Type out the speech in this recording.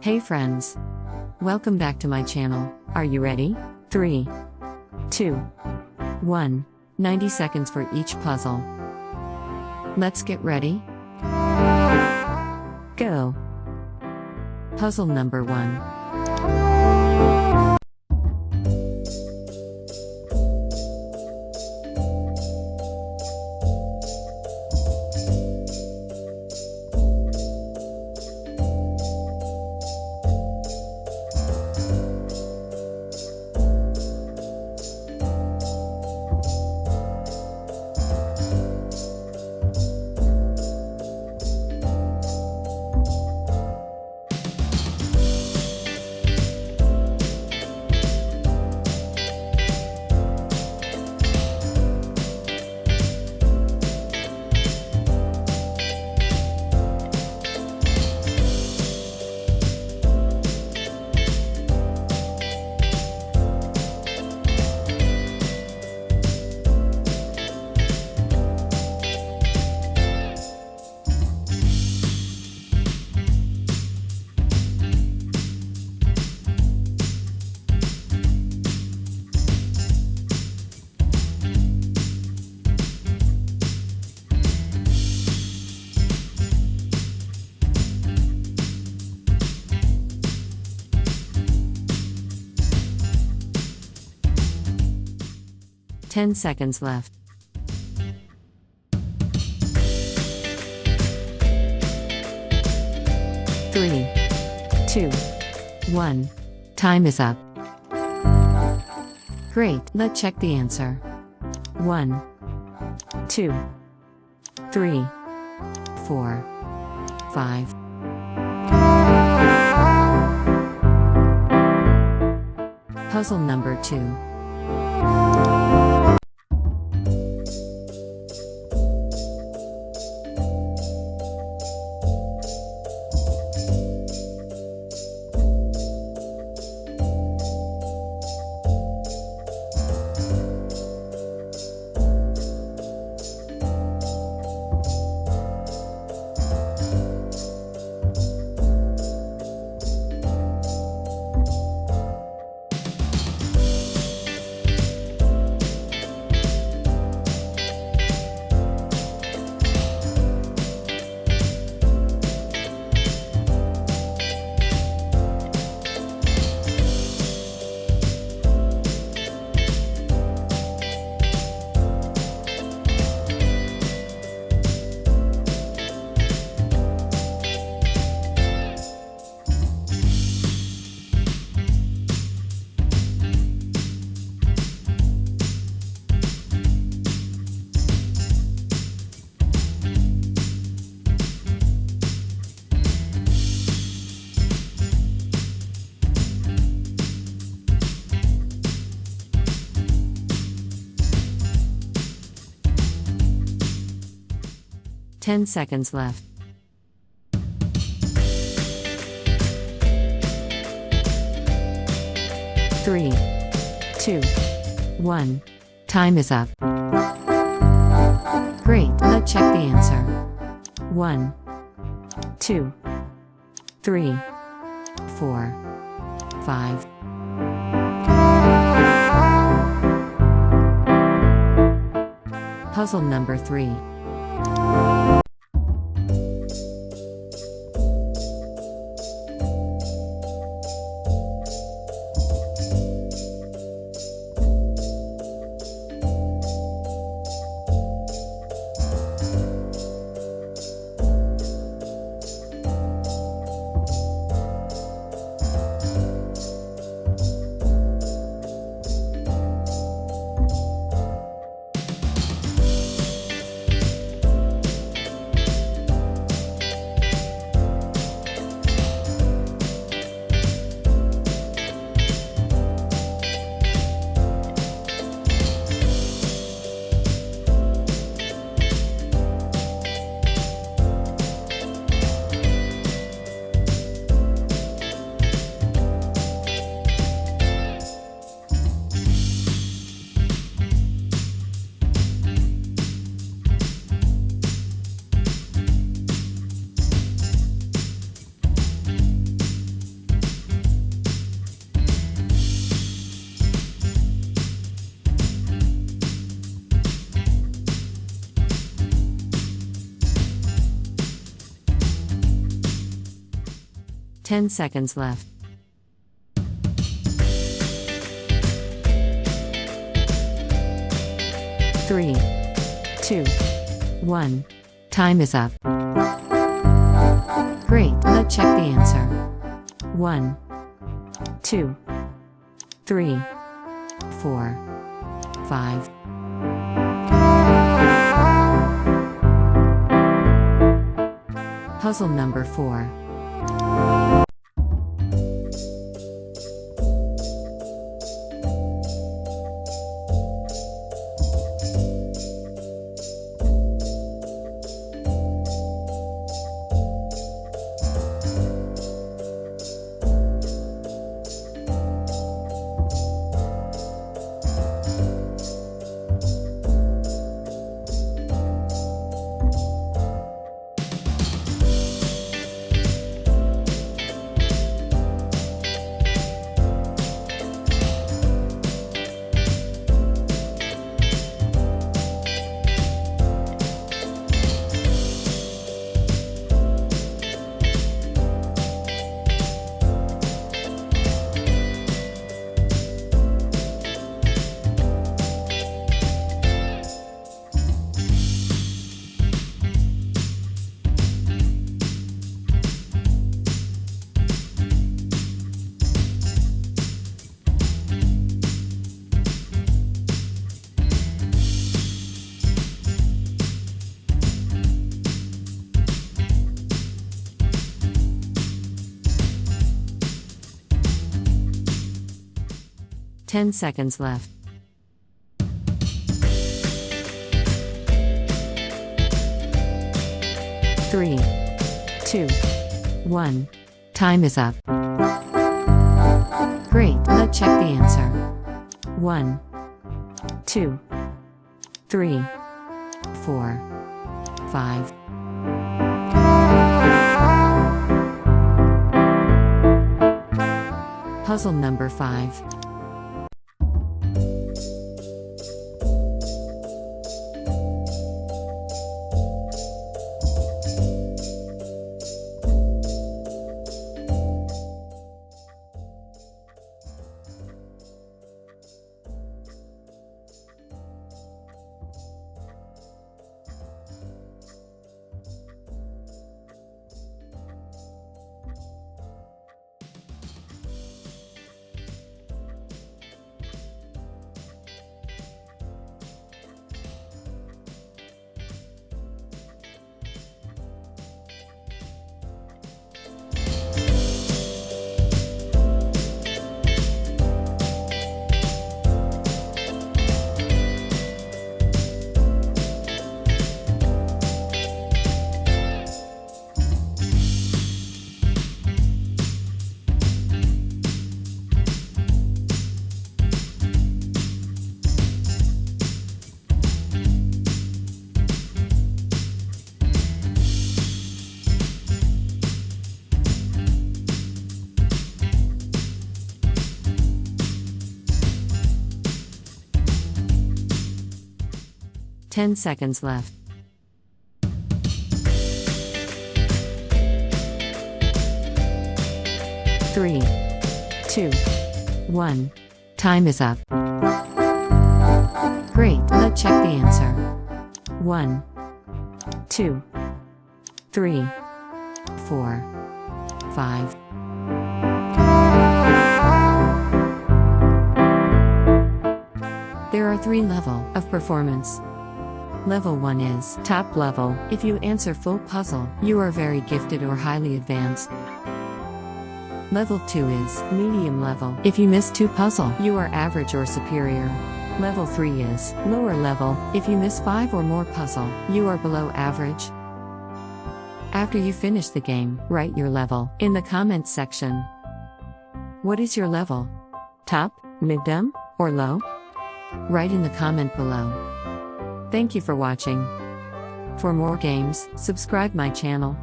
Hey friends! Welcome back to my channel. Are you ready? 3, 2, 1. 90 seconds for each puzzle. Let's get ready. Go! Puzzle number 1. Ten seconds left. 3, 2, 1. Time is up. Great, let's check the answer. 1, 2, 3, 4, 5. Puzzle number 2. Ten seconds left. 3, 2, 1. Time is up. Great, let's check the answer. 1, 2, 3, 4, 5. Puzzle number 3. 10 10 seconds left. 3, 2, 1. Time is up. Great, let's check the answer. 1, 2, 3, 4, 5. Puzzle number 4. Ten seconds left. 3, 2, 1. Time is up. Great, let's check the answer. 1, 2, 3, 4, 5. Puzzle number 5. Ten seconds left. 3, 2, 1. Time is up. Great, let's check the answer. 1, 2, 3, 4, 5. There are 3 levels of performance. Level 1 is top level. If you answer full puzzle, you are very gifted or highly advanced. Level 2 is medium level. If you miss 2 puzzle, you are average or superior. Level 3 is lower level. If you miss 5 or more puzzle, you are below average. After you finish the game, write your level in the comments section. What is your level? Top, medium, or low? Write in the comment below. Thank you for watching. For more games, subscribe my channel.